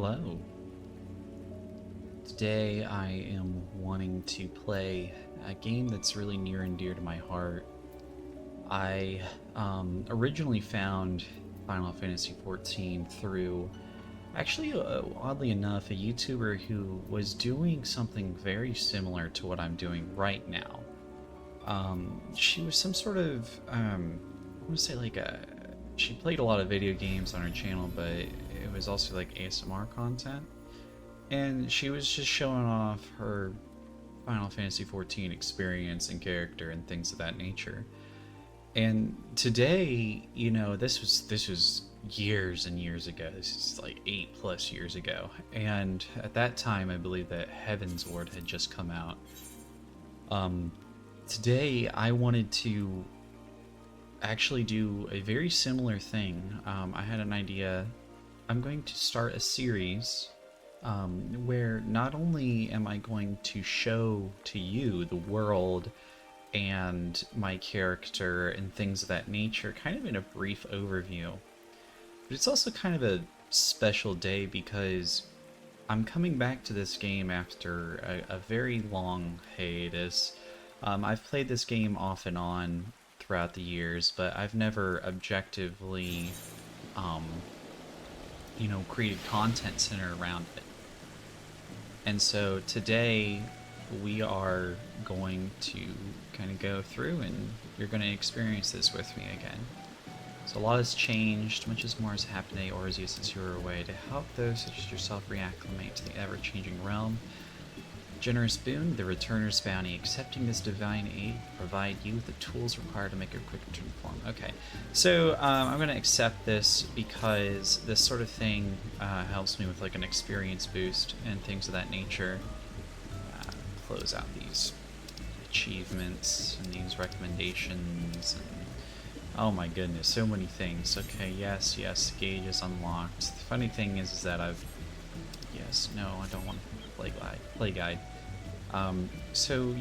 Hello. Today I am wanting to play a game that's really near and dear to my heart. I originally found Final Fantasy XIV through, actually, oddly enough, a YouTuber who was doing something very similar to what I'm doing right now. She was some sort of, I want to say she played a lot of video games on her channel, but it was also like ASMR content. And she was just showing off her Final Fantasy XIV experience and character and things of that nature. And today, this was years and years ago. This is like 8+ years ago. And at that time, I believe that Heaven's Ward had just come out. Today, I wanted to actually do a very similar thing. I had an idea. I'm going to start a series where not only am I going to show to you the world and my character and things of that nature, kind of in a brief overview, but it's also kind of a special day because I'm coming back to this game after a very long hiatus. I've played this game off and on throughout the years, but I've never objectively, created content centered around it. And so today we are going to kind of go through and you're going to experience this with me again. So a lot has changed, much as more has happened today or as since you were away to help those such as yourself reacclimate to the ever-changing realm. Generous boon, the Returner's Bounty. Accepting this divine aid will provide you with the tools required to make a quick return to form. Okay, so I'm going to accept this because this sort of thing helps me with like an experience boost and things of that nature. Close out these achievements and these recommendations. And, oh my goodness, so many things. Okay, yes, gauge is unlocked. The funny thing is that I don't want to play guide. So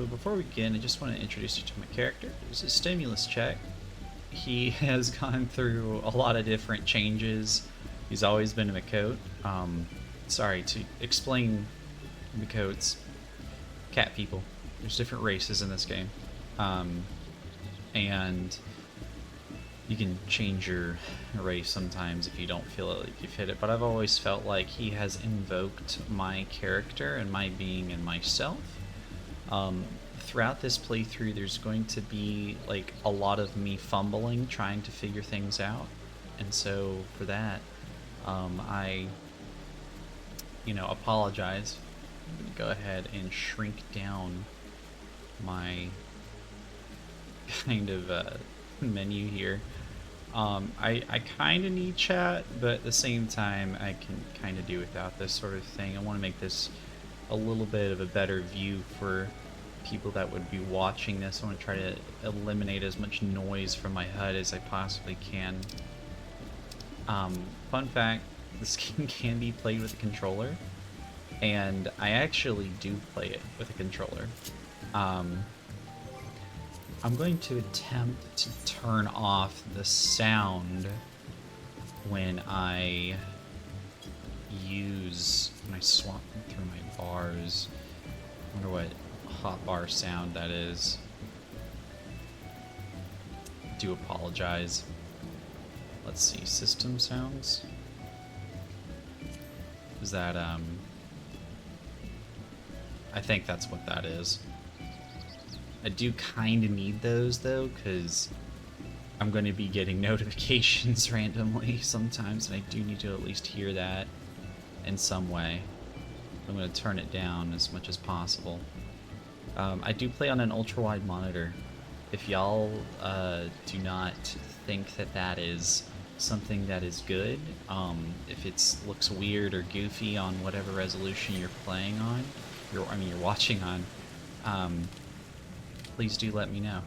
before we begin, I just want to introduce you to my character. This is Stimulus Check. He has gone through a lot of different changes. He's always been a Makote. Sorry, to explain Makotes, cat people. There's different races in this game. And you can change your race sometimes if you don't feel like you've hit it, but I've always felt like he has invoked my character and my being and myself. Throughout this playthrough, there's going to be like a lot of me fumbling, trying to figure things out, and so for that, I apologize. I'm gonna go ahead and shrink down my kind of menu here. I kind of need chat, but at the same time I can kind of do without this sort of thing. I want to make this a little bit of a better view for people that would be watching this. I want to try to eliminate as much noise from my HUD as I possibly can. Fun fact, this game can be played with a controller, and I actually do play it with a controller. I'm going to attempt to turn off the sound when I swap through my bars. I wonder what hotbar sound that is. I do apologize. Let's see, system sounds. Is that, I think that's what that is. I do kind of need those though, because I'm going to be getting notifications randomly sometimes, and I do need to at least hear that in some way. I'm going to turn it down as much as possible. I do play on an ultra-wide monitor. If y'all do not think that that is something that is good, if it looks weird or goofy on whatever resolution you're playing on, you're watching on, please do let me know.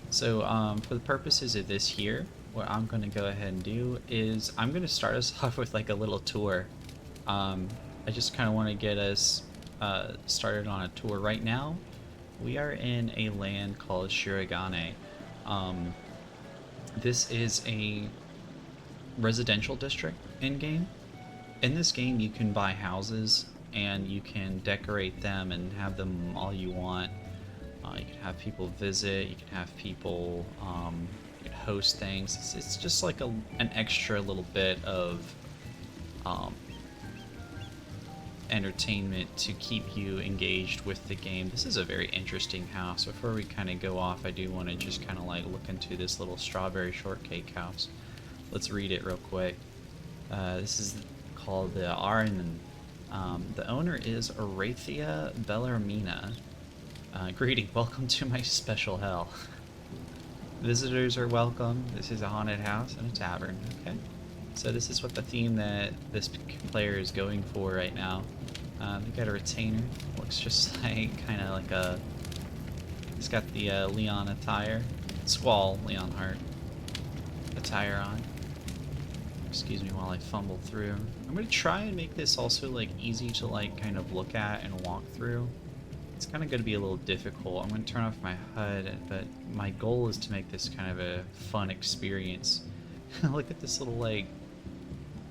So for the purposes of this here, what I'm going to go ahead and do is I'm going to start us off with like a little tour. I just kind of want to get us started on a tour. Right now we are in a land called Shirogane. This is a residential district in game. In this game, you can buy houses and you can decorate them and have them all you want. You can have people visit. You can have people. You can host things. It's just like an extra little bit of um, entertainment to keep you engaged with the game. This is a very interesting house. Before we kind of go off, I do want to just kind of like look into this little strawberry shortcake house. Let's read it real quick. This is called the Arnon. The owner is Arathia Bellarmina. Greeting, welcome to my special hell. Visitors are welcome. This is a haunted house and a tavern. Okay. So this is what the theme that this player is going for right now. They got a retainer. Looks just like kind of like a. It's got the Leon attire, Squall Leon Hart attire on. Excuse me while I fumble through. I'm gonna try and make this also like easy to like kind of look at and walk through. It's kind of going to be a little difficult. I'm going to turn off my HUD, but my goal is to make this kind of a fun experience. Look at this little like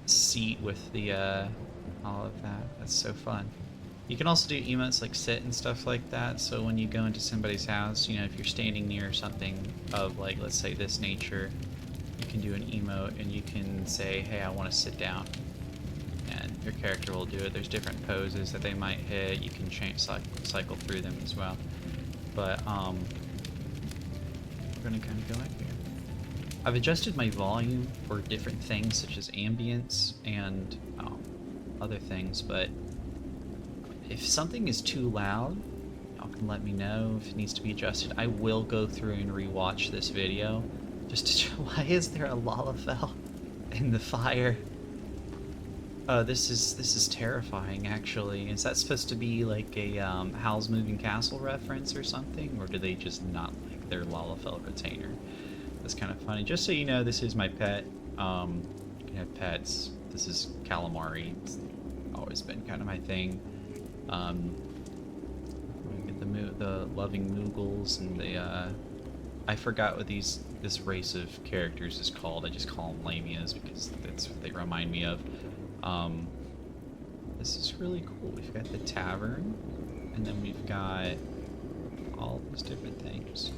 seat with the all of that. That's so fun. You can also do emotes like sit and stuff like that. So when you go into somebody's house, you know, if you're standing near something of like, let's say this nature, you can do an emote and you can say, hey, I want to sit down. And your character will do it. There's different poses that they might hit. You can cycle through them as well. But we're gonna kind of go in here. I've adjusted my volume for different things such as ambience and other things. But if something is too loud, y'all can let me know if it needs to be adjusted. I will go through and rewatch this video just to show why is there a Lalafell in the fire. This is terrifying, actually. Is that supposed to be like a Howl's Moving Castle reference or something? Or do they just not like their Lalafell retainer? That's kind of funny. Just so you know, this is my pet. You can have pets. This is calamari. It's always been kind of my thing. We get the loving Moogles and the, I forgot what this race of characters is called. I just call them Lamias because that's what they remind me of. This is really cool. We've got the tavern, and then we've got all these different things.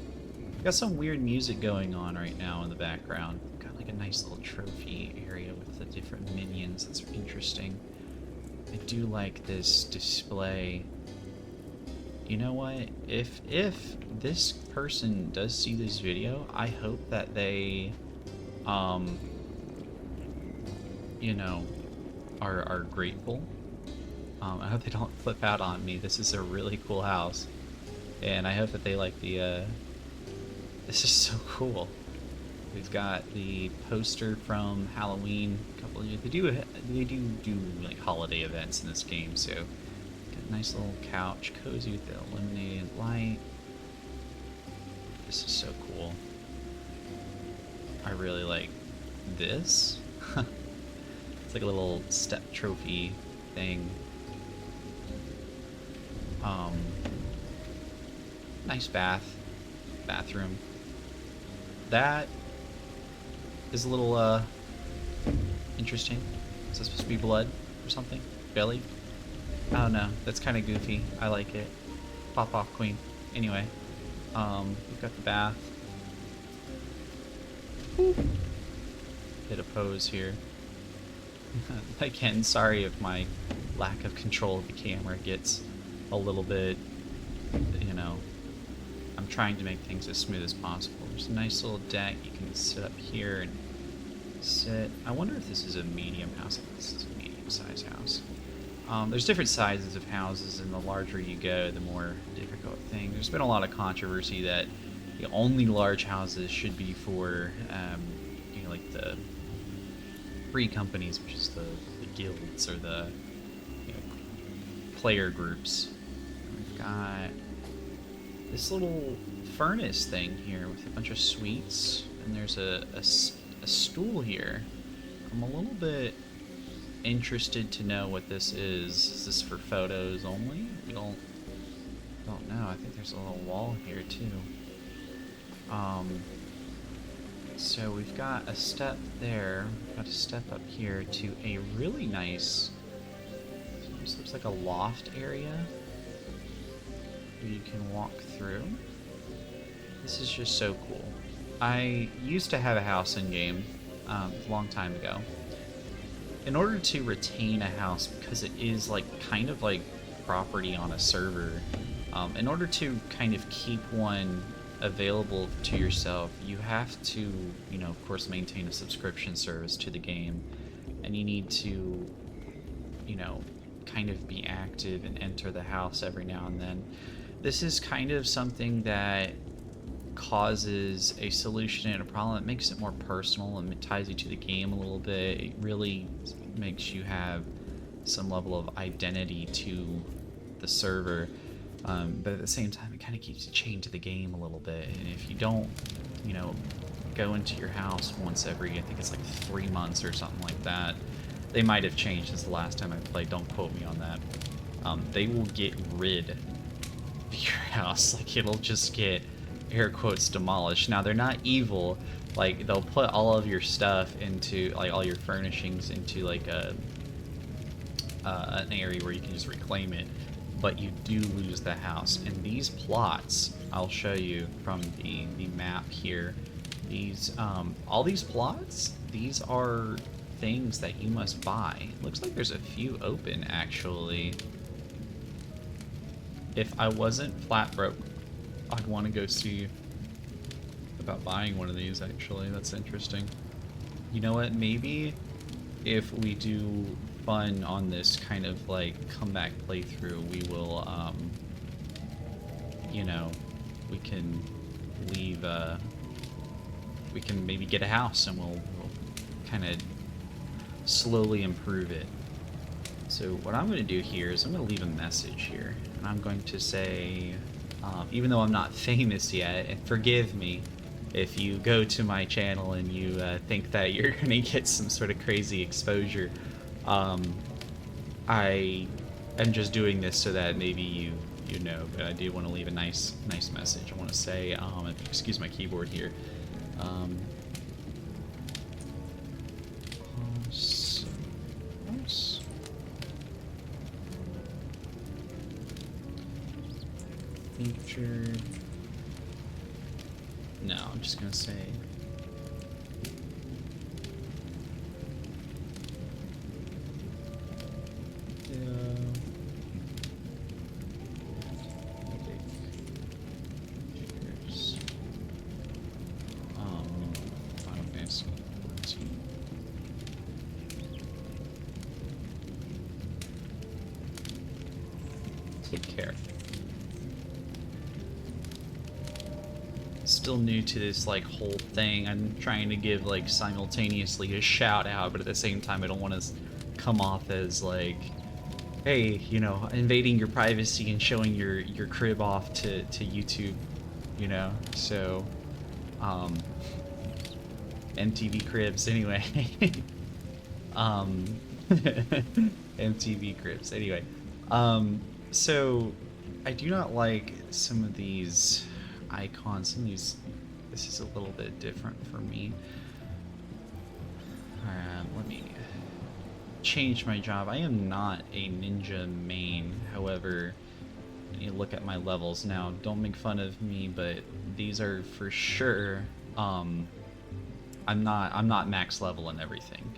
We've got some weird music going on right now in the background. We've got like a nice little trophy area with the different minions. That's interesting. I do like this display. You know what? If this person does see this video, I hope that they, you know, are grateful. I hope they don't flip out on me. This is a really cool house, and I hope that they like the. This is so cool. We've got the poster from Halloween. A couple of they do like holiday events in this game, so got a nice little couch, cozy with the illuminated light. This is so cool. I really like this. It's like a little step trophy thing. Nice bathroom. That is a little interesting. Is that supposed to be blood or something? Belly? I don't know. That's kind of goofy. I like it. Pop off, queen. Anyway, we've got the bath. Woo. Hit a pose here. Again, sorry if my lack of control of the camera gets a little bit, you know, I'm trying to make things as smooth as possible. There's a nice little deck. You can sit up here and sit. I wonder if this is a medium house. I think this is a medium-sized house. There's different sizes of houses, and the larger you go, the more difficult thing. There's been a lot of controversy that the only large houses should be for, you know, like the free companies, which is the guilds or the, you know, player groups. We've got this little furnace thing here with a bunch of sweets, and there's a stool here. I'm a little bit interested to know what this is. Is this for photos only? We don't know. I think there's a little wall here too. So we've got a step there, got a step up here to a really nice, this looks like a loft area where you can walk through. This is just so cool. I used to have a house in game a long time ago. In order to retain a house, because it is like kind of like property on a server, in order to kind of keep one available to yourself, you have to, you know, of course, maintain a subscription service to the game, and you need to, you know, kind of be active and enter the house every now and then. This is kind of something that causes a solution and a problem. It makes it more personal and it ties you to the game a little bit. It really makes you have some level of identity to the server. But at the same time, it kind of keeps you chained to the game a little bit. And if you don't, you know, go into your house once every, I think it's like 3 months or something like that. They might have changed since the last time I played. Don't quote me on that. They will get rid of your house. Like, it'll just get, air quotes, demolished. Now, they're not evil. Like, they'll put all of your stuff into, like, all your furnishings into, like, an area where you can just reclaim it. But you do lose the house. And these plots, I'll show you from the map here. These, all these plots, these are things that you must buy. It looks like there's a few open, actually. If I wasn't flat broke, I'd want to go see about buying one of these, actually. That's interesting. You know what? Maybe if we do fun on this kind of like comeback playthrough, we will, you know, we can leave, we can maybe get a house and we'll kind of slowly improve it. So what I'm going to do here is I'm going to leave a message here, and I'm going to say, even though I'm not famous yet, and forgive me if you go to my channel and you think that you're going to get some sort of crazy exposure, I am just doing this so that maybe you know, but I do want to leave a nice message. I want to say, excuse my keyboard here, featured. No, I'm just gonna say Final Fantasy 14. Take care. Still new to this like whole thing. I'm trying to give like simultaneously a shout out, but at the same time I don't want to come off as like, hey, you know, invading your privacy and showing your crib off to YouTube, you know. So MTV Cribs anyway. MTV Cribs anyway. So I do not like some of these icons. Some of these, this is a little bit different for me. Let me change my job. I am not a ninja main. However, you look at my levels now. Don't make fun of me, but these are for sure. I'm not max level and everything.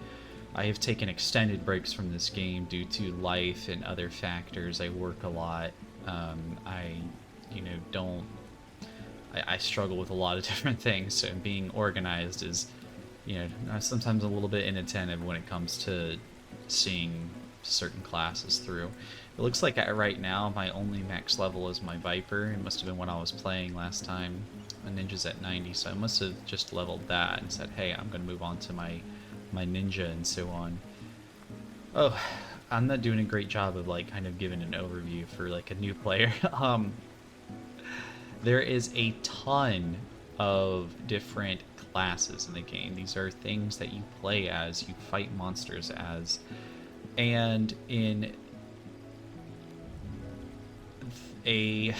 I have taken extended breaks from this game due to life and other factors. I work a lot. I struggle with a lot of different things, so being organized is, you know, sometimes a little bit inattentive when it comes to seeing certain classes through. It looks like right now my only max level is my Viper. It must have been when I was playing last time. My Ninja's at 90, so I must have just leveled that and said, hey, I'm going to move on to my Ninja and so on. Oh, I'm not doing a great job of like kind of giving an overview for like a new player. There is a ton of different classes in the game. These are things that you play as, you fight monsters as, and in a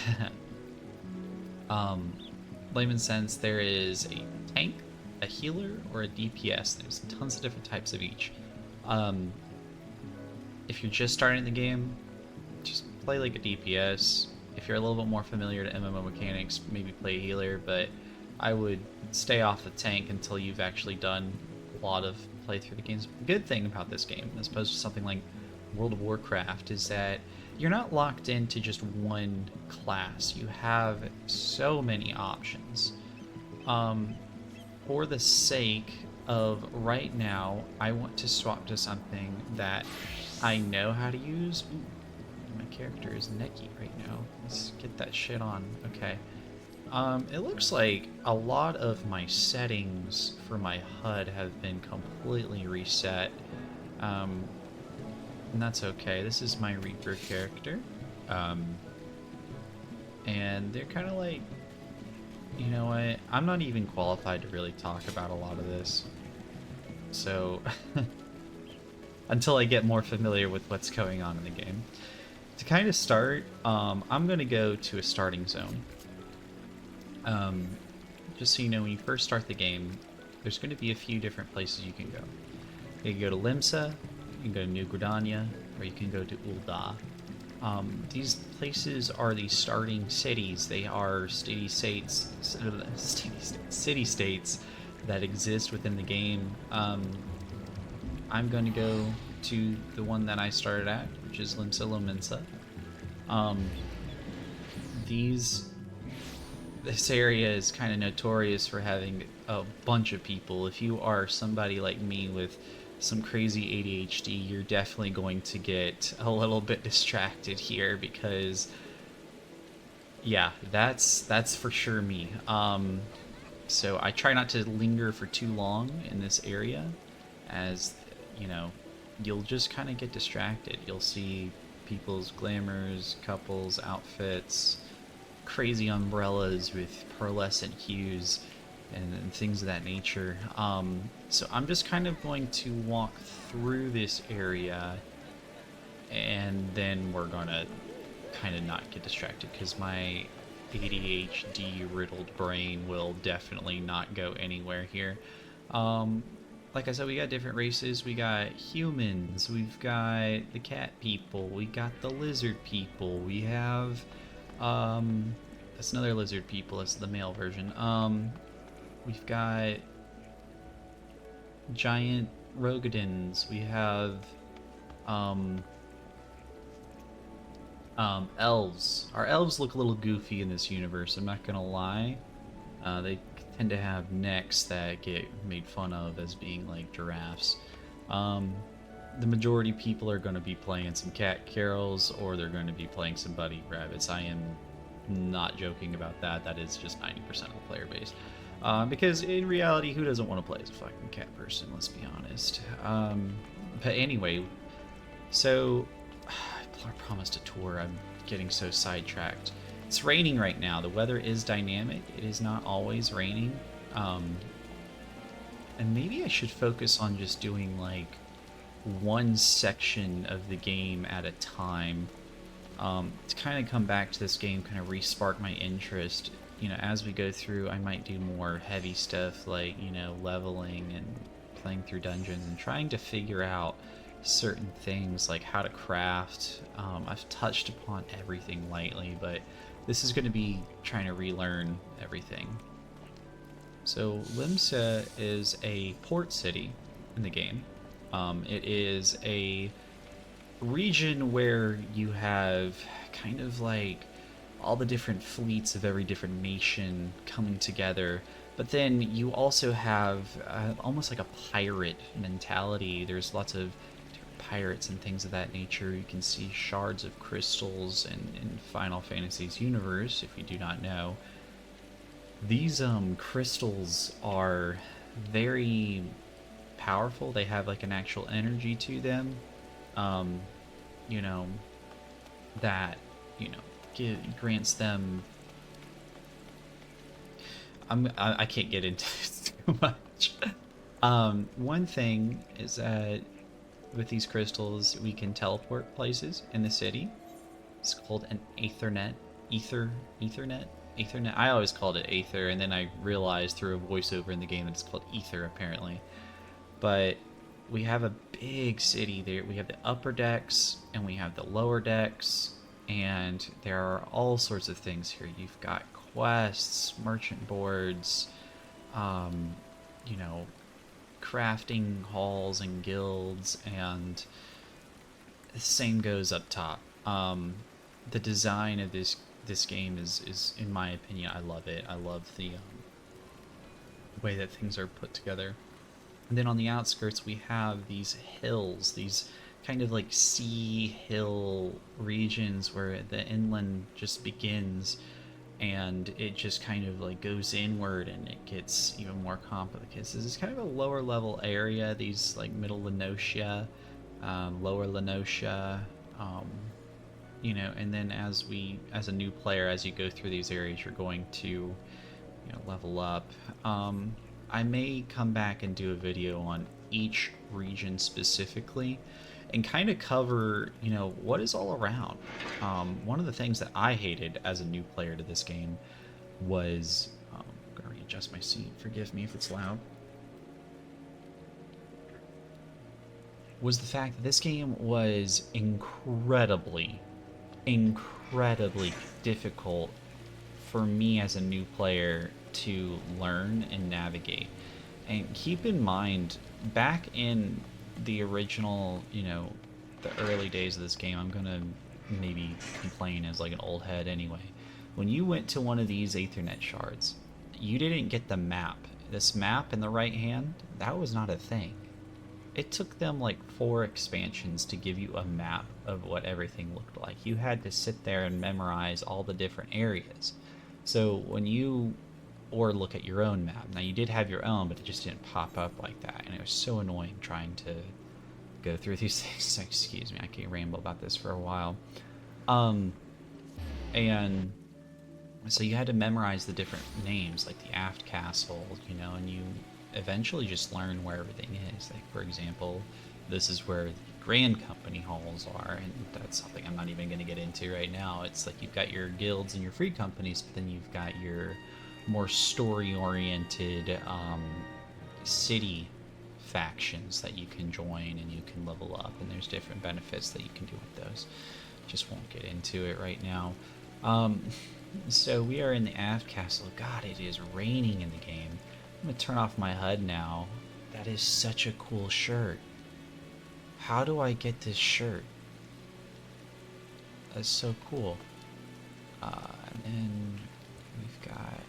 layman's sense, there is a tank, a healer or a DPS. There's tons of different types of each. Um, if you're just starting the game, just play like a DPS. If you're a little bit more familiar to MMO mechanics, maybe play a healer, but I would stay off the tank until you've actually done a lot of playthrough the games. The good thing about this game, as opposed to something like World of Warcraft, is that you're not locked into just one class. You have so many options. For the sake of right now, I want to swap to something that I know how to use. Ooh, my character is necky right now. Let's get that shit on. Okay. It looks like a lot of my settings for my HUD have been completely reset. And that's okay. This is my Reaper character. And they're kind of like, you know what? I'm not even qualified to really talk about a lot of this. So, until I get more familiar with what's going on in the game. To kind of start, I'm going to go to a starting zone. Just so you know, when you first start the game, there's going to be a few different places you can go. You can go to Limsa, you can go to New Gridania, or you can go to Ul'dah. These places are the starting cities. They are city-states that exist within the game. I'm going to go to the one that I started at, which is Limsa Lominsa. This area is kind of notorious for having a bunch of people. If you are somebody like me with some crazy ADHD, you're definitely going to get a little bit distracted here because, yeah, that's for sure me. So I try not to linger for too long in this area, as, you know, you'll just kind of get distracted. You'll see people's glamours, couples, outfits, crazy umbrellas with pearlescent hues and things of that nature. So I'm just kind of going to walk through this area, and then we're gonna kind of not get distracted because my ADHD riddled brain will definitely not go anywhere here. Like I said, we got different races. We got humans, we've got the cat people, we got the lizard people, we have that's another lizard people, that's the male version. We've got giant rogodins, we have elves. Our elves look a little goofy in this universe, I'm not gonna lie. They tend to have necks that get made fun of as being like giraffes. The majority people are going to be playing some cat carols, or they're going to be playing some bunny rabbits. I am not joking about that. That is just 90% of the player base. Because in reality, who doesn't want to play as a fucking cat person, let's be honest. But anyway, so I promised a tour. I'm getting so sidetracked. It's raining right now. The weather is dynamic. It is not always raining. And maybe I should focus on just doing like one section of the game at a time, to kind of come back to this game, kind of re-spark my interest. You know, as we go through, I might do more heavy stuff like, you know, leveling and playing through dungeons and trying to figure out certain things like how to craft. I've touched upon everything lightly, but this is going to be trying to relearn everything. So Limsa is a port city in the game. It is a region where you have kind of like all the different fleets of every different nation coming together, but then you also have almost like a pirate mentality. There's lots of pirates and things of that nature. You can see shards of crystals in Final Fantasy's universe, if you do not know. These crystals are very powerful. They have like an actual energy to them, you know, that, you know, grants them... I can't get into this too much. One thing is that with these crystals, we can teleport places in the city. It's called an Ethernet. Ethernet? Ethernet. I always called it Aether, and then I realized through a voiceover in the game that it's called Ether, apparently. But we have a big city there. We have the upper decks, and we have the lower decks, and there are all sorts of things here. You've got quests, merchant boards, you know, crafting halls and guilds, and the same goes up top. The design of this game is, in my opinion, I love it. I love the way that things are put together. And then on the outskirts, we have these hills, these kind of like sea hill regions where the inland just begins, and it just kind of like goes inward, and it gets even more complicated. So this is kind of a lower level area, these like middle Lenosia, lower Lenosia, you know, and then as a new player, as you go through these areas, you're going to, you know, level up. I may come back and do a video on each region specifically and kind of cover, you know, what is all around. One of the things that I hated as a new player to this game was, I'm going to readjust my seat, forgive me if it's loud, was the fact that this game was incredibly difficult for me as a new player to learn and navigate. And keep in mind, back in the original, you know, the early days of this game, I'm gonna maybe complain as like an old head anyway. When you went to one of these Ethernet shards, you didn't get the map. This map in the right hand, that was not a thing. It took them like 4 expansions to give you a map of what everything looked like. You had to sit there and memorize all the different areas. So when you, or look at your own map. Now you did have your own, but it just didn't pop up like that, and it was so annoying trying to go through these things. Excuse me, I can't ramble about this for a while. And so you had to memorize the different names, like the aft castle, you know, and you eventually just learn where everything is. Like, for example, this is where the Grand Company halls are, and that's something I'm not even going to get into right now. It's like you've got your guilds and your free companies, but then you've got your more story-oriented city factions that you can join and you can level up, and there's different benefits that you can do with those. Just won't get into it right now. So we are in the aft castle. God, it is raining in the game. I'm gonna turn off my HUD now. That is such a cool shirt. How do I get this shirt? That's so cool. And then we've got,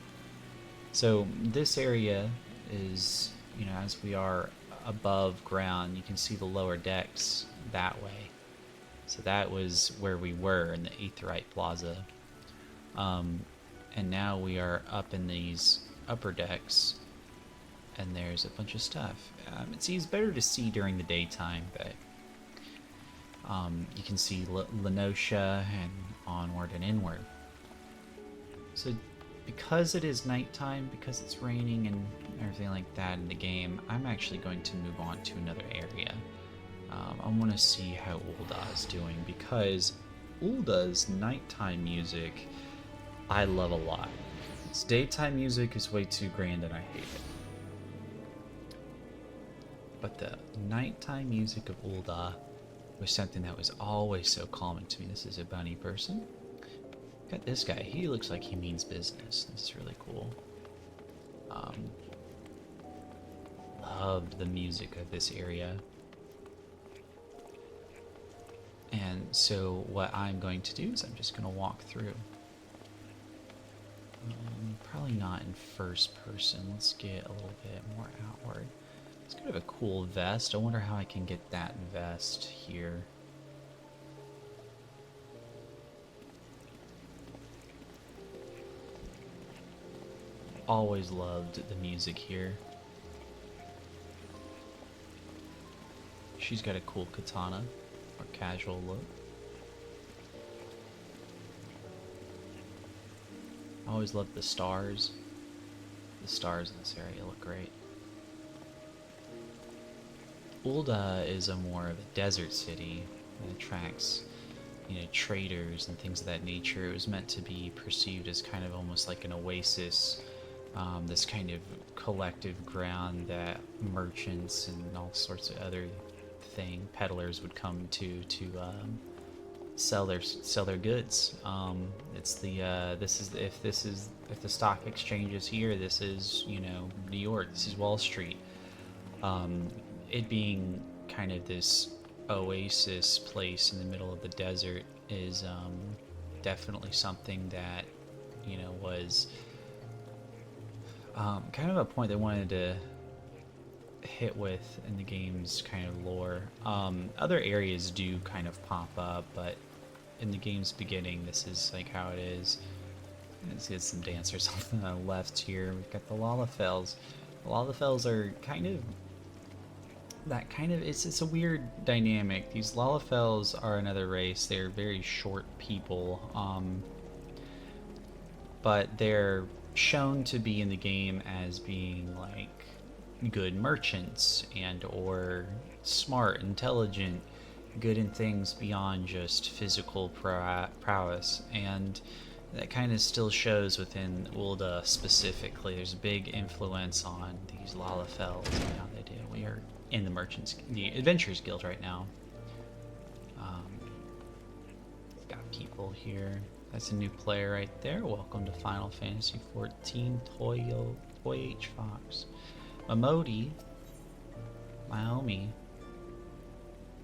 so this area is, you know, as we are above ground, you can see the lower decks that way. So that was where we were in the Aetherite Plaza. And now we are up in these upper decks, and there's a bunch of stuff. It's better to see during the daytime, but you can see Lenosia and onward and inward. So because it is nighttime, because it's raining and everything like that in the game, I'm actually going to move on to another area. I want to see how Ul'dah is doing, because Ul'dah's nighttime music I love a lot. Its daytime music is way too grand and I hate it. But the nighttime music of Ul'dah was something that was always so calming to me. This is a bunny person. Got this guy. He looks like he means business. This is really cool. Loved the music of this area. And so what I'm going to do is I'm just going to walk through. Probably not in first person. Let's get a little bit more outward. It's kind of a cool vest. I wonder how I can get that vest here. Always loved the music here. She's got a cool katana, or casual look. I always loved the stars. The stars in this area look great. Ul'dah is a more of a desert city that attracts, traders and things of that nature. It was meant to be perceived as kind of almost like an oasis, this kind of collective ground that merchants and all sorts of other peddlers would come to sell their goods. It's the if the stock exchange is here, this is New York, this is Wall Street. It being kind of this oasis place in the middle of the desert is definitely something that was kind of a point they wanted to hit with in the game's kind of lore. Other areas do kind of pop up, but in the game's beginning, this is like how it is. Let's get some dancers on the left here. We've got the Lalafels. The Lalafels are kind of it's a weird dynamic. These Lalafels are another race. They're very short people, but they're shown to be in the game as being like good merchants and or smart, intelligent, good in things beyond just physical prowess, and that kind of still shows within Ul'dah specifically. There's a big influence on these Lalafels and how they do. We are in the Adventurers Guild right now. Got people here. That's a new player right there. Welcome to Final Fantasy XIV, Toy H Fox. Mamodi, Maomi.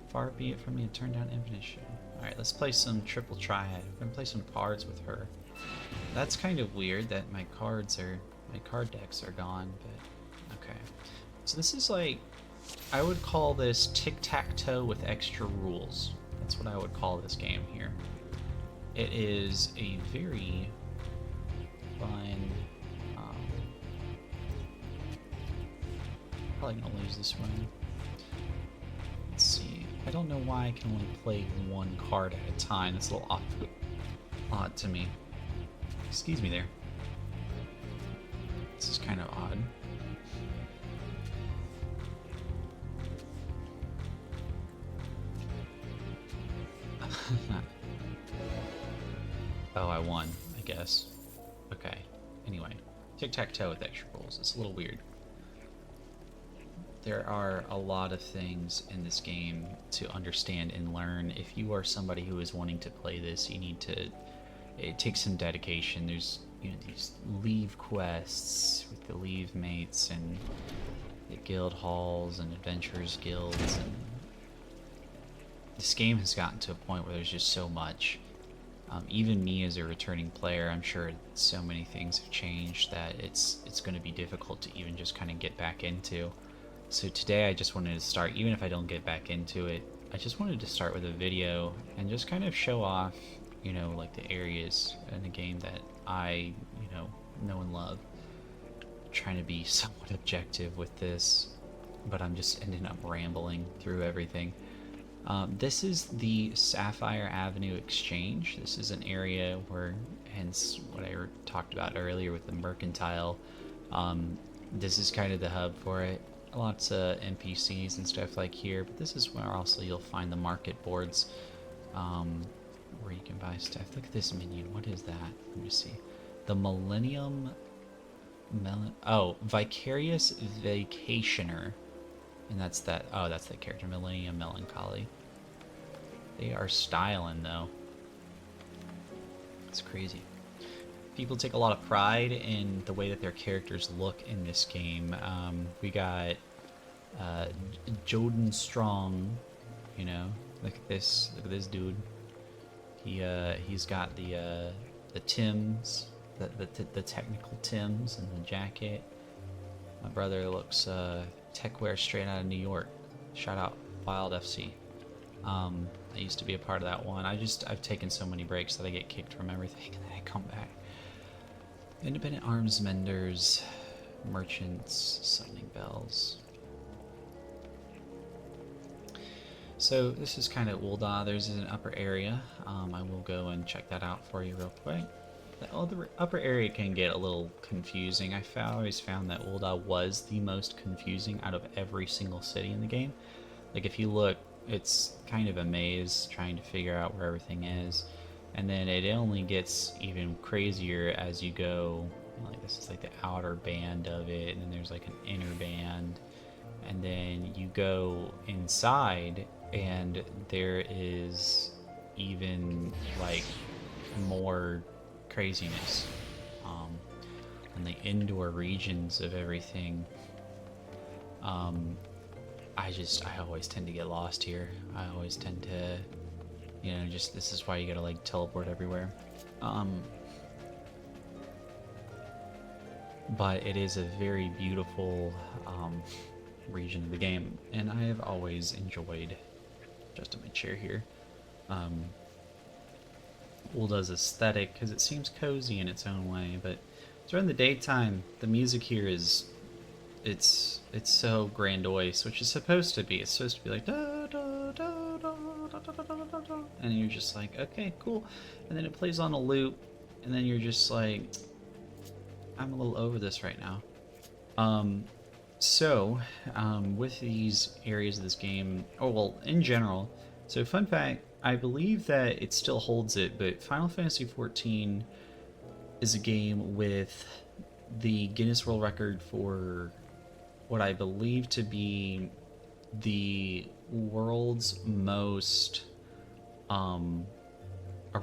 Far be it from me to turn down Infinite Show. Alright, let's play some Triple Triad. We're gonna play some cards with her. That's kind of weird that my card decks are gone, but okay. So this is like, I would call this tic-tac-toe with extra rules. That's what I would call this game here. It is a very fun, probably gonna lose this one. Let's see. I don't know why I can only play one card at a time. That's a little odd to me. Excuse me there. This is kind of odd. Oh, I won, I guess. Okay. Anyway, tic-tac-toe with extra rules. It's a little weird. There are a lot of things in this game to understand and learn. If you are somebody who is wanting to play this, you need to... It takes some dedication. There's, these leave quests with the leave mates and the guild halls and adventurers guilds. And this game has gotten to a point where there's just so much. Even me as a returning player, I'm sure so many things have changed that it's going to be difficult to even just kind of get back into. So today I just wanted to start, even if I don't get back into it, I just wanted to start with a video and just kind of show off, like the areas in the game that I, know and love. I'm trying to be somewhat objective with this, but I'm just ending up rambling through everything. This is the Sapphire Avenue Exchange. This is an area where, hence what I talked about earlier with the mercantile, this is kind of the hub for it. Lots of NPCs and stuff like here, but this is where also you'll find the market boards, where you can buy stuff. Look at this minion. What is that? Let me see. The Millennium Vicarious Vacationer. And that's that. Oh, that's that character, Millennium Melancholy. They are styling, though. It's crazy. People take a lot of pride in the way that their characters look in this game. We got Joden Strong. Look at this. Look at this dude. He's got the Tims, the technical Tims and the jacket. My brother looks tech wear straight out of New York. Shout out Wild FC. I used to be a part of that one. I've taken so many breaks that I get kicked from everything and then I come back. Independent arms menders, merchants, summoning bells. So this is kind of Ul'dah. There's an upper area. I will go and check that out for you real quick. The upper area can get a little confusing. I always found that Ul'dah was the most confusing out of every single city in the game. Like if you look it's kind of a maze trying to figure out where everything is. And then it only gets even crazier as you go. Like this is like the outer band of it, and then there's like an inner band, and then you go inside, and there is even like more craziness in the indoor regions of everything. I always tend to get lost here. I always tend to, you know, just this is why you gotta like teleport everywhere. But it is a very beautiful region of the game, and I have always enjoyed just in my chair here. Ulda's aesthetic because it seems cozy in its own way, but during the daytime, the music here is it's so grandiose, which is supposed to be. It's supposed to be like da da da da da da da da da da, and you're just like, okay, cool, and then it plays on a loop, and then you're just like, I'm a little over this right now. With these areas of this game, oh well, in general, so fun fact, I believe that it still holds it, but Final Fantasy XIV is a game with the Guinness World Record for what I believe to be the world's most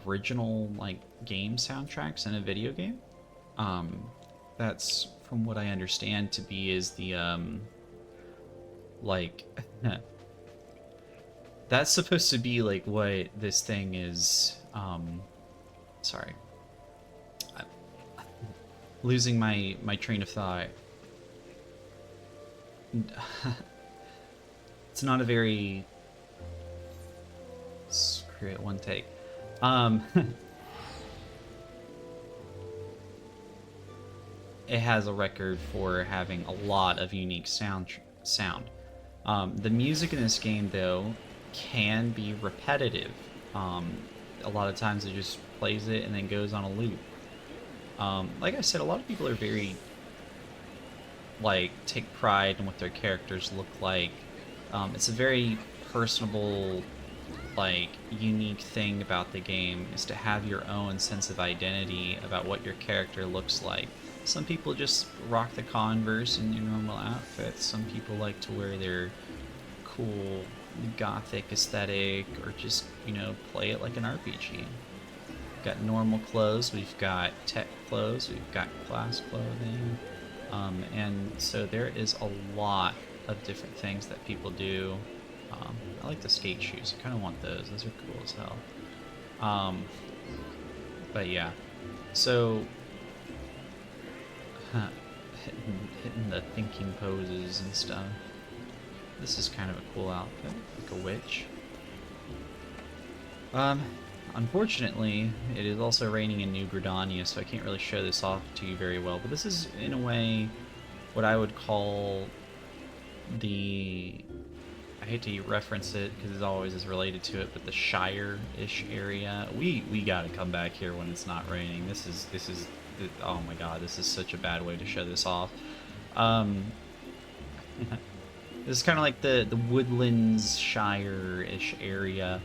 original like game soundtracks in a video game. That's from what I understand to be is the like that's supposed to be like what this thing is. Sorry, I'm losing my train of thought. It's not a very, screw it, one take. It has a record for having a lot of unique sound. The music in this game, though, can be repetitive. A lot of times it just plays it and then goes on a loop. Like I said, a lot of people are very, like, take pride in what their characters look like. It's a very personable, like, unique thing about the game is to have your own sense of identity about what your character looks like. Some people just rock the Converse in their normal outfits. Some people like to wear their cool gothic aesthetic or just, you know, play it like an RPG. We've got normal clothes, we've got tech clothes, we've got class clothing. And so there is a lot of different things that people do. I like the skate shoes. I kind of want those. Those are cool as hell. But yeah. So hitting the thinking poses and stuff. This is kind of a cool outfit, like a witch. Unfortunately, it is also raining in New Gridania, so I can't really show this off to you very well, but this is, in a way, what I would call the... I hate to reference it, because it always is related to it, but the Shire-ish area. We gotta come back here when it's not raining. This is oh my god, this is such a bad way to show this off. This is kind of like the Woodlands Shire-ish area.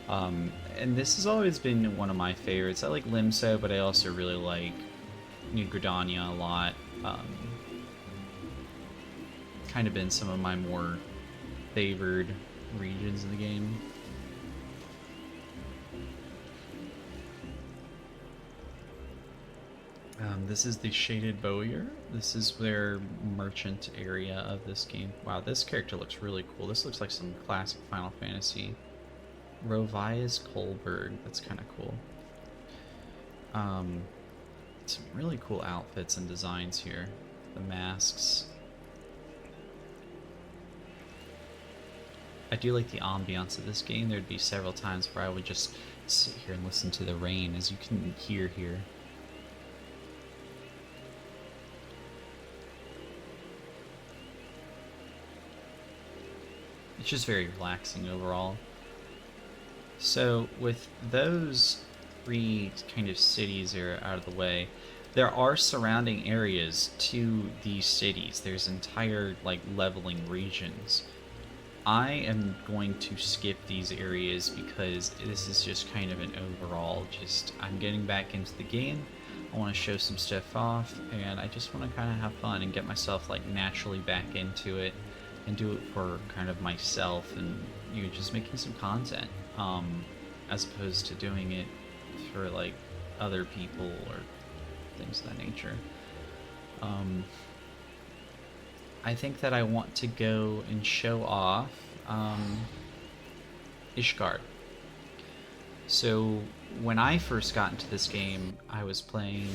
And this has always been one of my favorites. I like Limso, but I also really like New Gridania a lot. Kind of been some of my more favored regions of the game. This is the Shaded Bowyer. This is their merchant area of this game. Wow, this character looks really cool. This looks like some classic Final Fantasy. Rovias Kolberg. That's kind of cool. Some really cool outfits and designs here. The masks. I do like the ambiance of this game. There'd be several times where I would just sit here and listen to the rain, as you can hear here. It's just very relaxing overall. So with those three kind of cities that are out of the way, there are surrounding areas to these cities. There's entire like leveling regions. I am going to skip these areas because this is just kind of an overall, just I'm getting back into the game. I want to show some stuff off, and I just want to kind of have fun and get myself like naturally back into it and do it for kind of myself and just making some content, as opposed to doing it for like other people or things of that nature. I think that I want to go and show off Ishgard. So when I first got into this game, I was playing,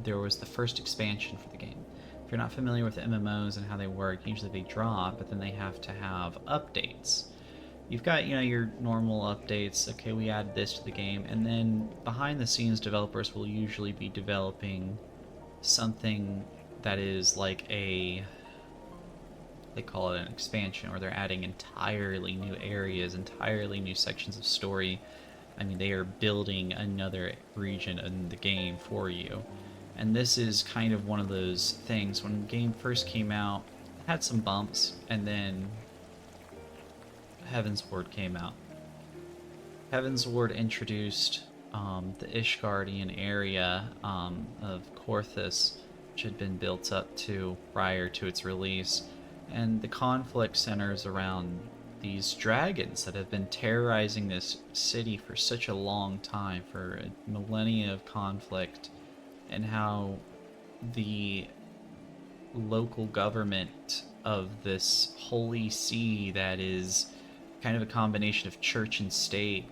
there was the first expansion for the game. If you're not familiar with MMOs and how they work, usually they drop, but then they have to have updates. You've got, your normal updates. Okay, we add this to the game, and then behind the scenes, developers will usually be developing something that is like they call it an expansion, or they're adding entirely new areas, entirely new sections of story. I mean, they are building another region in the game for you. And this is kind of one of those things. When the game first came out, it had some bumps, and then Heavensward came out. Heavensward introduced the Ishgardian area of Korthus, which had been built up to prior to its release, and the conflict centers around these dragons that have been terrorizing this city for such a long time, for a millennia of conflict, and how the local government of this holy see that is kind of a combination of church and state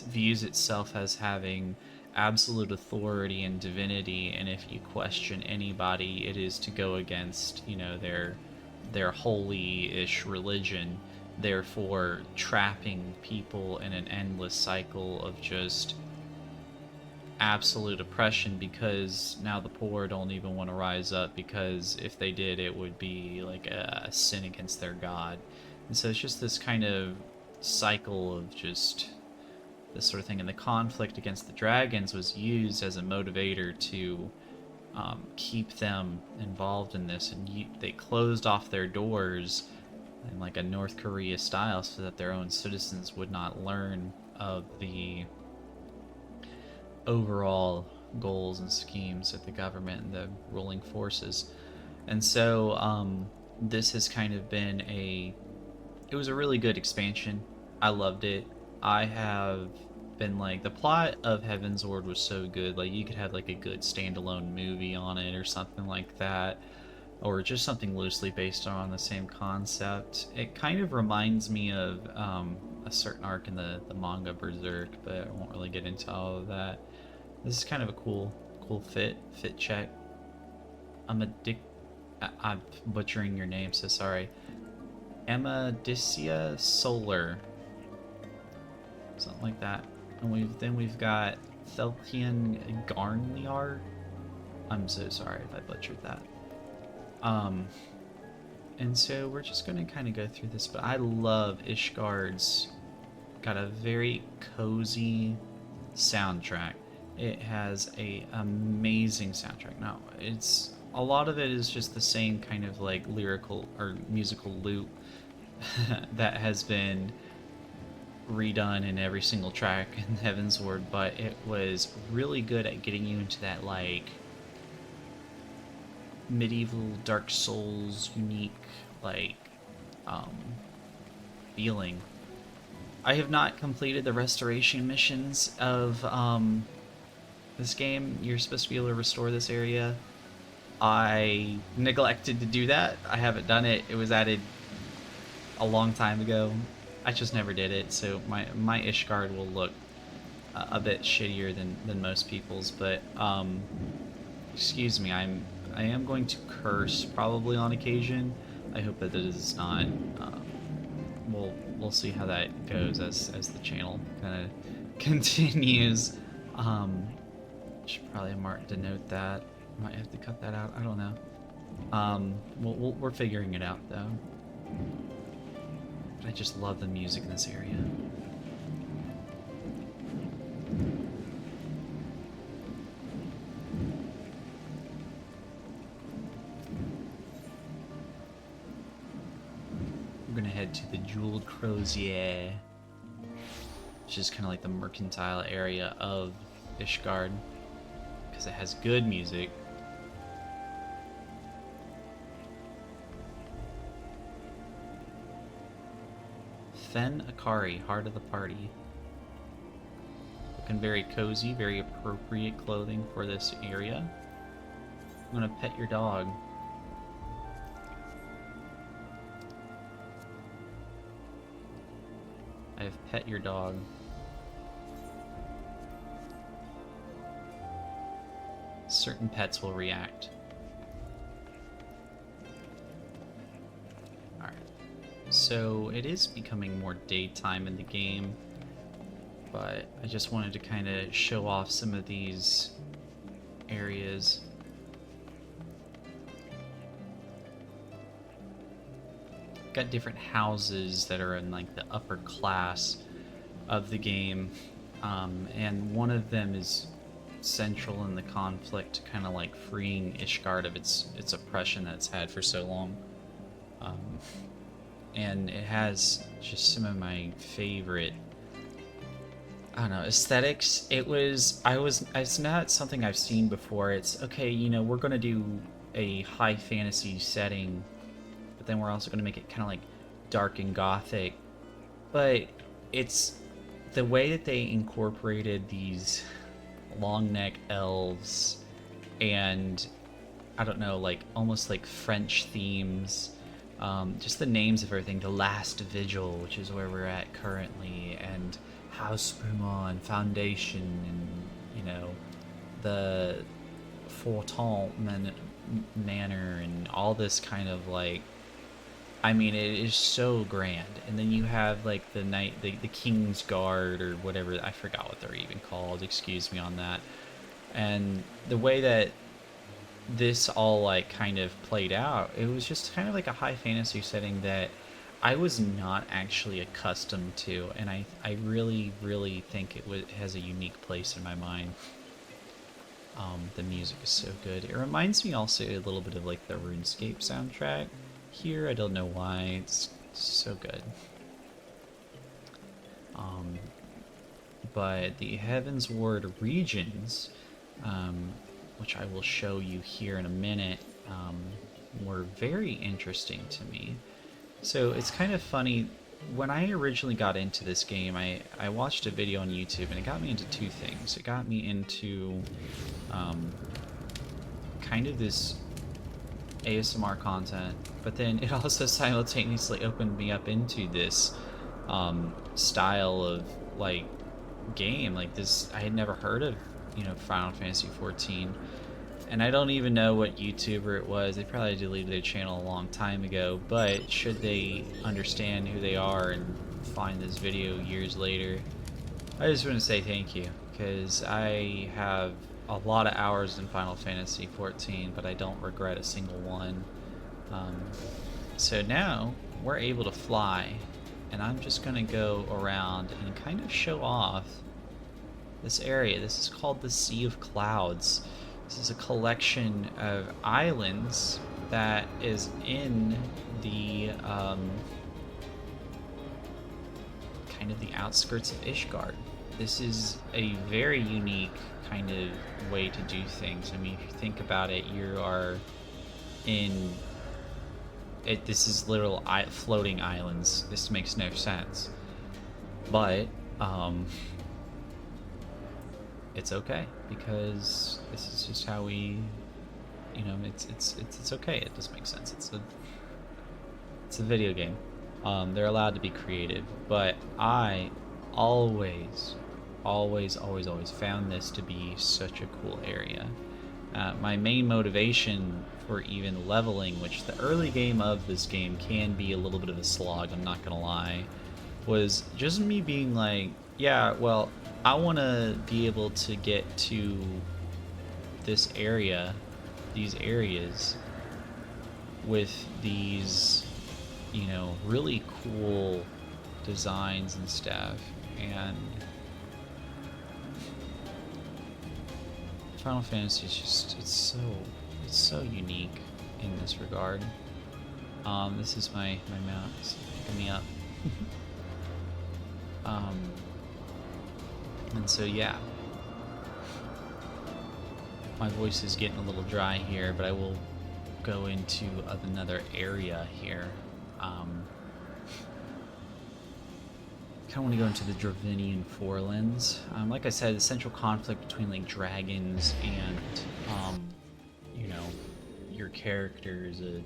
views itself as having absolute authority and divinity, and if you question anybody, it is to go against, their holy-ish religion, therefore trapping people in an endless cycle of just absolute oppression, because now the poor don't even want to rise up, because if they did, it would be like a sin against their god. And so it's just this kind of cycle of just this sort of thing, and the conflict against the dragons was used as a motivator to keep them involved in this, and they closed off their doors in like a North Korea style so that their own citizens would not learn of the overall goals and schemes of the government and the ruling forces. And so this has kind of been it was a really good expansion. I loved it. I have been like, the plot of Heavensward was so good, like you could have like a good standalone movie on it or something like that, or just something loosely based on the same concept. It kind of reminds me of a certain arc in the manga Berserk, but I won't really get into all of that. This is kind of a cool fit check. I'm butchering your name, so sorry. Amadisia Solar, something like that. And we've got Thelkian Garniard. I'm so sorry if I butchered that. And so we're just gonna kind of go through this, but I love Ishgard's got a very cozy soundtrack. It has a amazing soundtrack. Now, it's a lot of it is just the same kind of like lyrical or musical loop that has been redone in every single track in Heavensward, but it was really good at getting you into that like medieval Dark Souls unique like feeling. I have not completed the restoration missions of this game. You're supposed to be able to restore this area. I neglected to do that. I haven't done it. It was added a long time ago. I just never did it, so my Ishgard will look a bit shittier than most people's, but excuse me, I am going to curse probably on occasion. I hope that it is not. We'll see how that goes as the channel kind of continues. Should probably mark denote that. Might have to cut that out. I don't know. We're figuring it out though. But I just love the music in this area. We're gonna head head to the Jeweled Crozier, which is kind of like the mercantile area of Ishgard, because it has good music. Fen Akari, heart of the party. Looking very cozy, very appropriate clothing for this area. I'm gonna pet your dog. I have pet your dog. Certain pets will react. Alright. So it is becoming more daytime in the game, but I just wanted to kind of show off some of these areas. Got different houses that are in like the upper class of the game, and one of them is central in the conflict, kind of like freeing Ishgard of its oppression that it's had for so long. And it has just some of my favorite, I don't know, aesthetics. It's not something I've seen before. It's okay, you know, we're gonna do a high fantasy setting, but then we're also gonna make it kind of like dark and gothic. But it's the way that they incorporated these long neck elves and, I don't know, like almost like French themes. Just the names of everything. The Last Vigil, which is where we're at currently, and House Brumont Foundation, and, you know, the Forton Manor, and all this kind of like, I mean, it is so grand. And then you have like the King's Guard, or whatever, I forgot what they're even called, excuse me on that. And the way that this all like kind of played out, it was just kind of like a high fantasy setting that I was not actually accustomed to, and I really think it has a unique place in my mind. The music is so good. It reminds me also a little bit of like the RuneScape soundtrack here. I don't know why, it's so good. But the Heaven's Ward regions, which I will show you here in a minute, were very interesting to me. So it's kind of funny, when I originally got into this game, I watched a video on YouTube, and it got me into two things. It got me into kind of this ASMR content, but then it also simultaneously opened me up into this style of like game. Like this, I had never heard of, you know, Final Fantasy XIV, and I don't even know what YouTuber it was. They probably deleted their channel a long time ago, but should they understand who they are and find this video years later, I just want to say thank you, because I have a lot of hours in Final Fantasy XIV, but I don't regret a single one. So now we're able to fly, and I'm just going to go around and kind of show off this area. This is called the Sea of Clouds. This is a collection of islands that is in the kind of the outskirts of Ishgard. This is a very unique kind of way to do things. I mean, if you think about it, you are in it. This is literal floating islands. This makes no sense, but it's okay, because this is just how we, you know, it's okay. It does make sense. It's a video game. They're allowed to be creative, but I always found this to be such a cool area. My main motivation for even leveling, which the early game of this game can be a little bit of a slog, I'm not gonna lie, was just me being like, yeah, well, I want to be able to get to this area, these areas, with these, you know, really cool designs and stuff. And Final Fantasy is just, it's so unique in this regard. This is my mount. backing me up. And so yeah, my voice is getting a little dry here, but I will go into another area here. Kind of want to go into the Dravinian Forelands. Like I said, the central conflict between like dragons and you know, your characters, or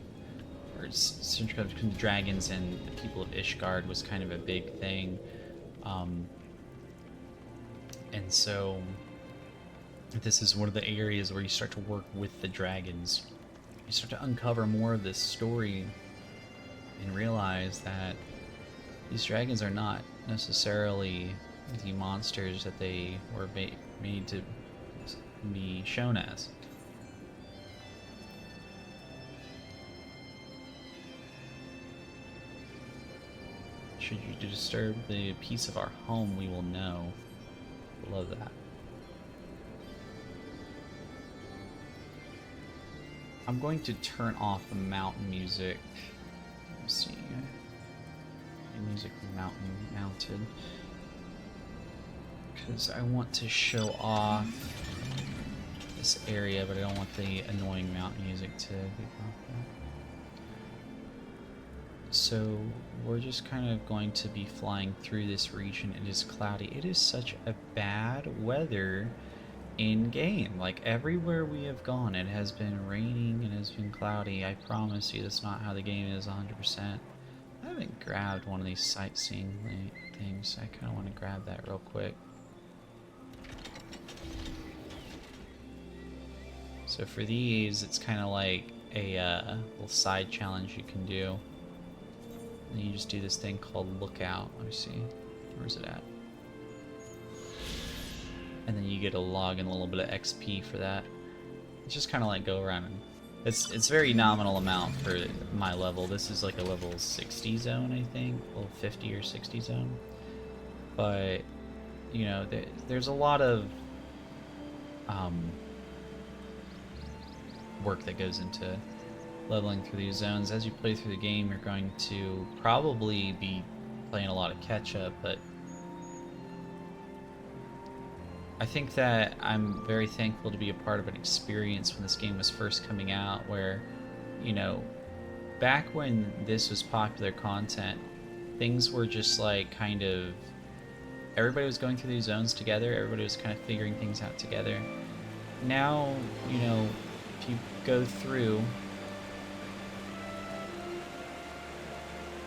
central conflict between the dragons and the people of Ishgard was kind of a big thing. And so this is one of the areas where you start to work with the dragons. You start to uncover more of this story and realize that these dragons are not necessarily the monsters that they were made to be shown as. Should you disturb the peace of our home, we will know. Love that. I'm going to turn off the mountain music. Let's see. Music mounted. Because I want to show off this area, but I don't want the annoying mountain music to be popular. So we're just kind of going to be flying through this region. It is cloudy. It is such a bad weather in game. Like everywhere we have gone, it has been raining and it has been cloudy. I promise you that's not how the game is 100%. I haven't grabbed one of these sightseeing things. I kind of want to grab that real quick. So for these, it's kind of like a little side challenge you can do. And you just do this thing called Lookout. Let me see. Where's it at? And then you get a log and a little bit of XP for that. It's just kind of like go around and... It's very nominal amount for my level. This is like a level 60 zone, I think. Level 50 or 60 zone. But, you know, there's a lot of work that goes into leveling through these zones. As you play through the game, you're going to probably be playing a lot of catch-up, but I think that I'm very thankful to be a part of an experience when this game was first coming out where, you know, back when this was popular content, things were just like kind of, everybody was going through these zones together, everybody was kind of figuring things out together. Now, you know, if you go through,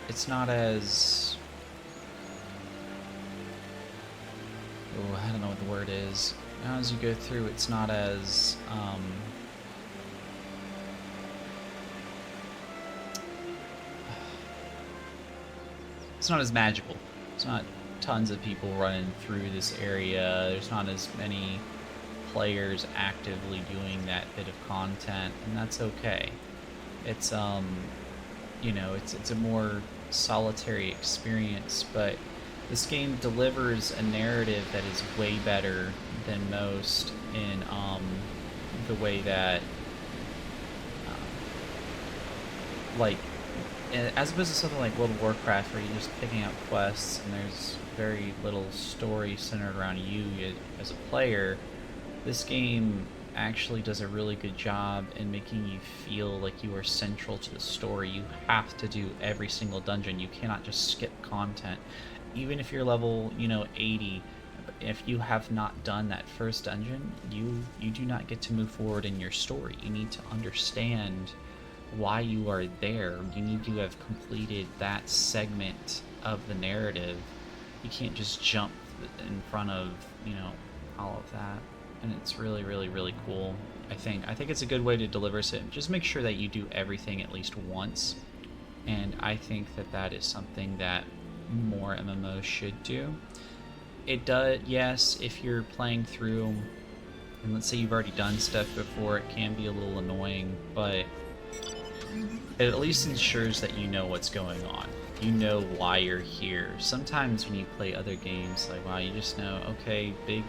it's not as... Oh, I don't know what the word is. Now as you go through, it's not as... it's not as magical. It's not tons of people running through this area. There's not as many players actively doing that bit of content, and that's okay. It's, you know, it's a more solitary experience, but this game delivers a narrative that is way better than most in the way that, like, as opposed to something like World of Warcraft where you're just picking out quests and there's very little story centered around you as a player, this game actually does a really good job in making you feel like you are central to the story. You have to do every single dungeon. You cannot just skip content. Even if you're level, you know, 80, if you have not done that first dungeon, you do not get to move forward in your story. You need to understand why you are there. You need to have completed that segment of the narrative. You can't just jump in front of, you know, all of that. And it's really, really, really cool. I think it's a good way to deliver it. Just make sure that you do everything at least once. And I think that is something that more MMOs should do. It does, yes, if you're playing through, and let's say you've already done stuff before, it can be a little annoying, but it at least ensures that you know what's going on. You know why you're here. Sometimes when you play other games, like, wow, you just know, okay, big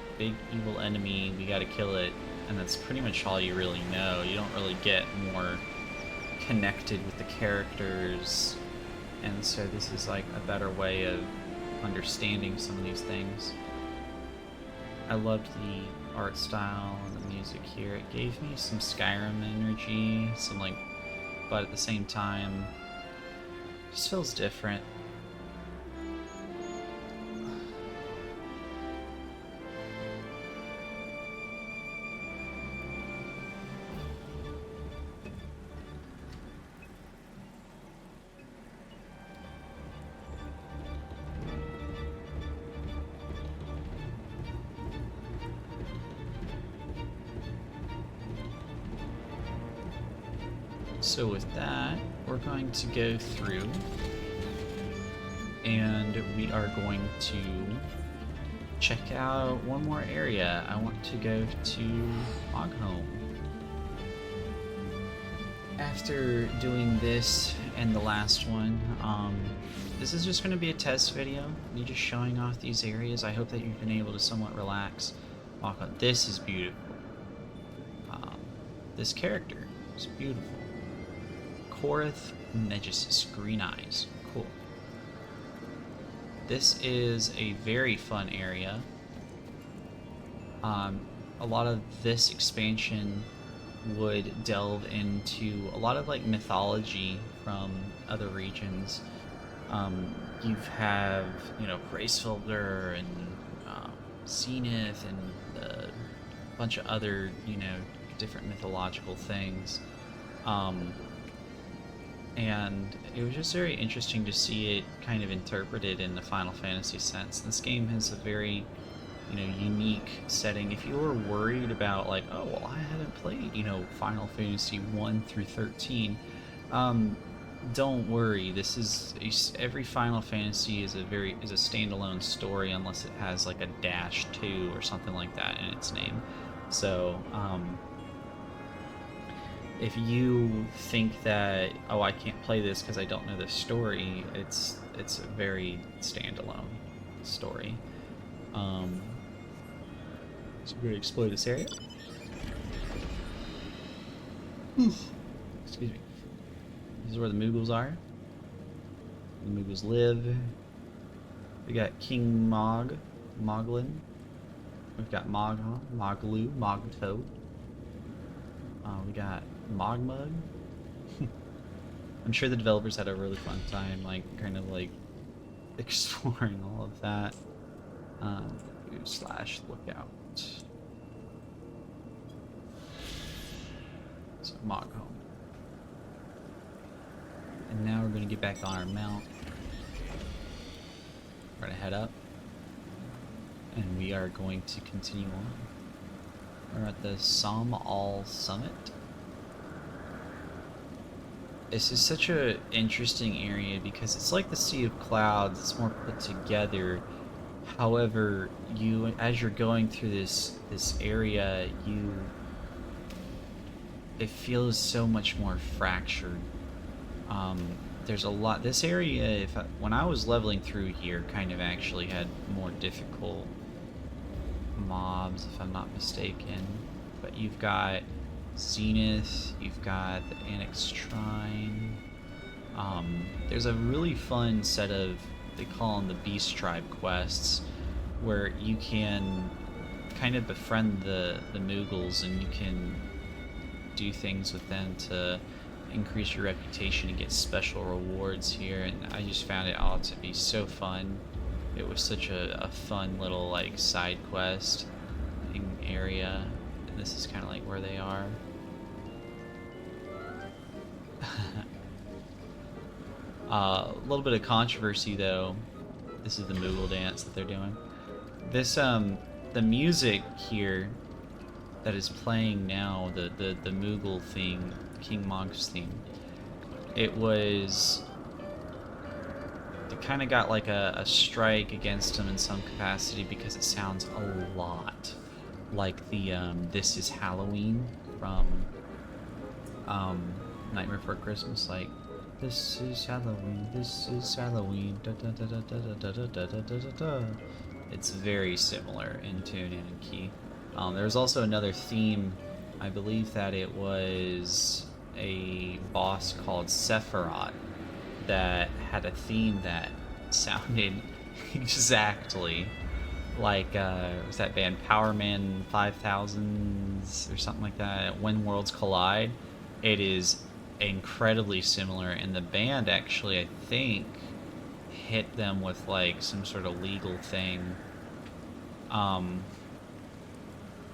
evil enemy, we gotta kill it, and that's pretty much all you really know. You don't really get more connected with the characters and so this is like a better way of understanding some of these things. I loved the art style and the music here. It gave me some Skyrim energy, some like, but at the same time, it just feels different. So with that, we're going to go through and we are going to check out one more area. I want to go to Moghome. After doing this and the last one, this is just going to be a test video, me just showing off these areas. I hope that you've been able to somewhat relax. This is beautiful. This character is beautiful. Korath Negesis, green eyes. Cool. This is a very fun area. A lot of this expansion would delve into a lot of like mythology from other regions. You have, you know, Gracefolder and Zenith and a bunch of other, you know, different mythological things. And it was just very interesting to see it kind of interpreted in the Final Fantasy sense. This game has a very, you know, unique setting. If you were worried about like, oh, well, I haven't played, you know, Final Fantasy 1 through 13, don't worry. This is every Final Fantasy is a standalone story unless it has like a -2 or something like that in its name. So, if you think that, oh, I can't play this because I don't know the story, it's a very standalone story. So we're going to explore this area. Excuse me. This is where the Moogles are. The Moogles live. We got King Moglin. We've got Moghom, Moglu, Mogto. We got Mogmug. I'm sure the developers had a really fun time, like, kind of like exploring all of that. /lookout. So Moghom. And now we're going to get back on our mount. We're going to head up. And we are going to continue on. We're at the Som-Al Summit. This is such an interesting area because it's like the Sea of Clouds. It's more put together. However, as you're going through this area, it feels so much more fractured. There's a lot. This area, when I was leveling through here, kind of actually had more difficult mobs, if I'm not mistaken. But you've got Zenith, you've got the Annex Shrine. There's a really fun set of, they call them the Beast Tribe quests, where you can kind of befriend the Moogles and you can do things with them to increase your reputation and get special rewards here. And I just found it all to be so fun. It was such a fun little like side quest area, and this is kind of like where they are. A little bit of controversy though. This is the Moogle dance that they're doing. This the music here that is playing now, the Moogle theme, King Mog's theme. It kind of got like a strike against him in some capacity because it sounds a lot like the This Is Halloween from Nightmare Before Christmas, like this is Halloween, this is Halloween, da da da da da da da da da da da. It's very similar in tune and in key. There's also another theme. I believe that it was a boss called Sephiroth that had a theme that sounded exactly like was that band Power Man 5000s or something like that, When Worlds Collide. It is incredibly similar, and the band actually, I think, hit them with like some sort of legal thing.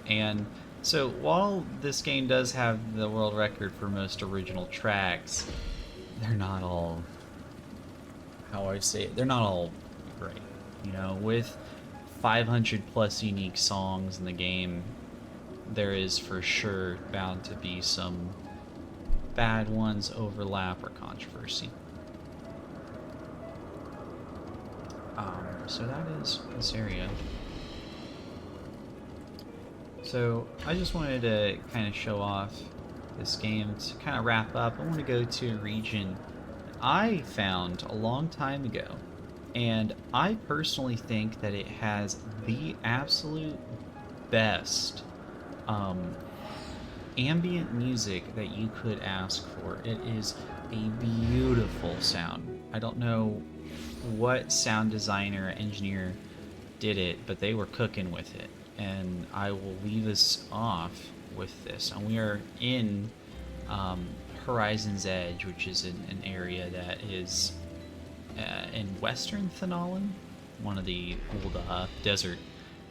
And so while this game does have the world record for most original tracks, they're not all, how I say it, they're not all great. You know, with 500 plus unique songs in the game, there is for sure bound to be some bad ones, overlap, or controversy. So that is this area. So I just wanted to kind of show off this game to kind of wrap up. I want to go to a region I found a long time ago, and I personally think that it has the absolute best ambient music that you could ask for. It is a beautiful sound. I don't know what sound designer or engineer did it, but they were cooking with it. And I will leave us off with this. And we are in Horizon's Edge, which is an area that is in western Thanalan, one of the old desert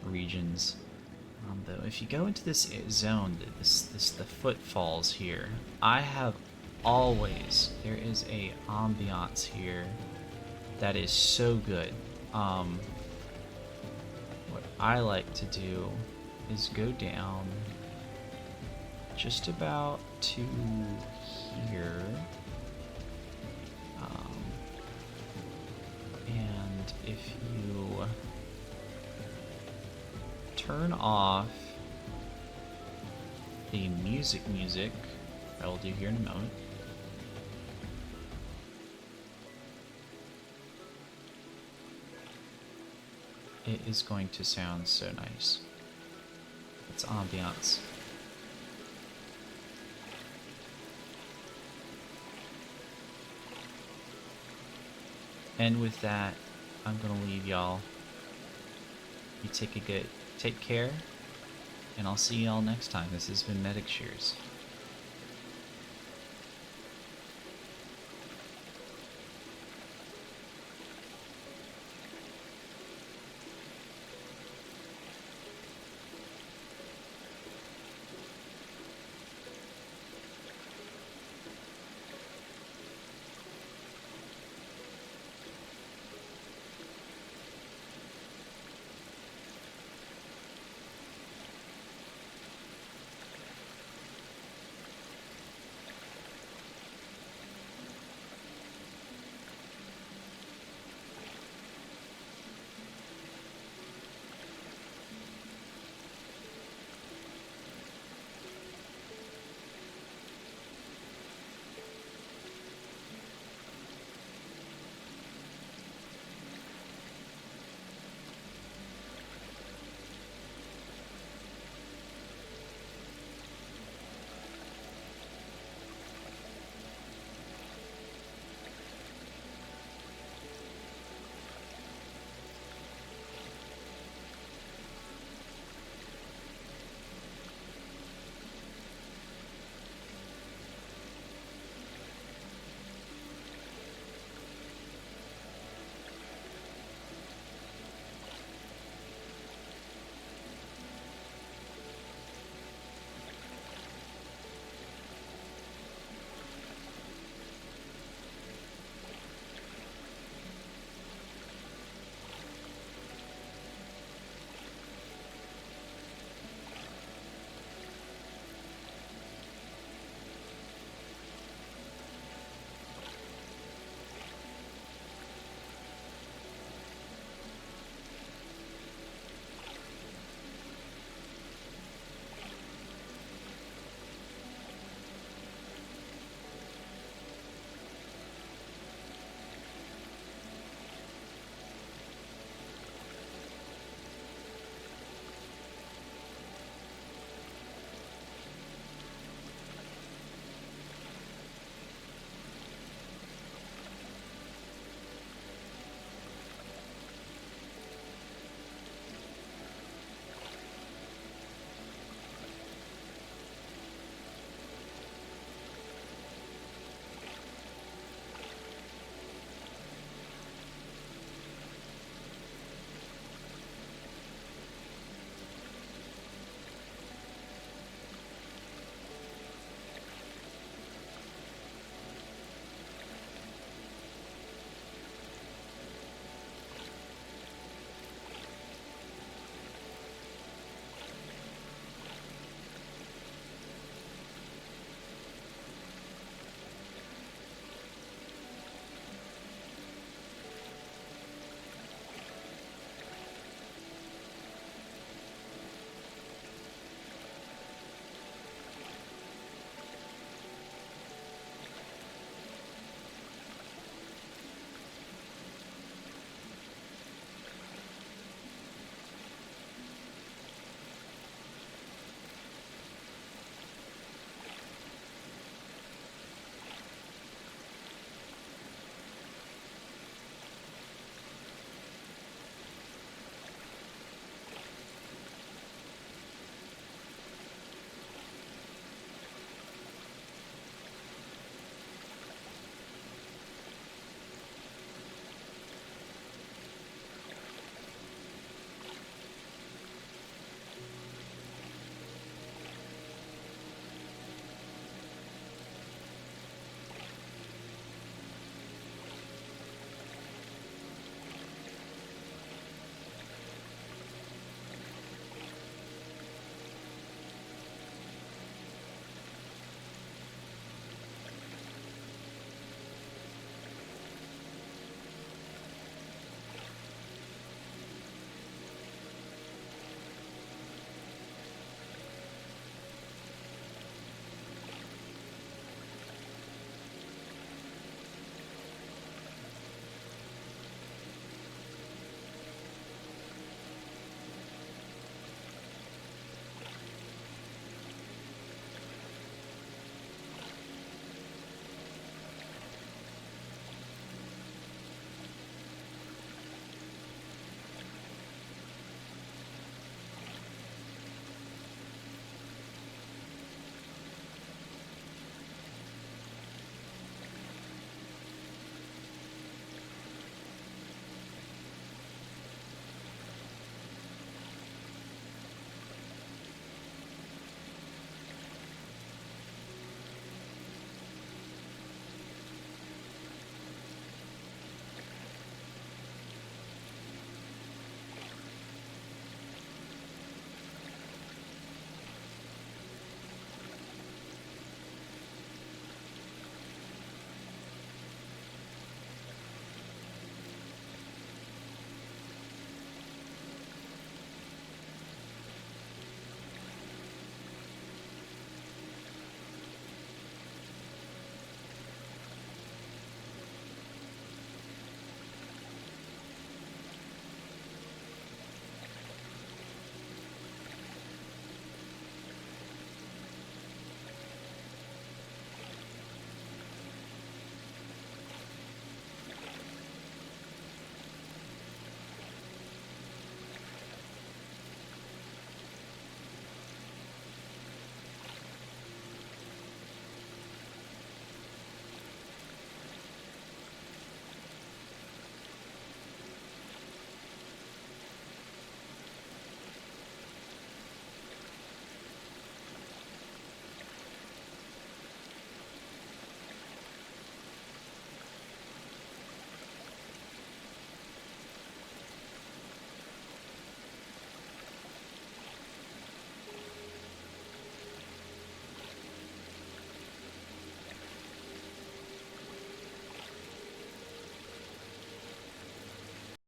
regions. Though, if you go into this zone, the footfalls here, I have always, there is a ambiance here that is so good. What I like to do is go down just about to here, and if you turn off the music I will do here in a moment, it is going to sound so nice. It's ambiance. And with that, I'm gonna leave y'all. You take care, and I'll see y'all next time. This has been MedicShears.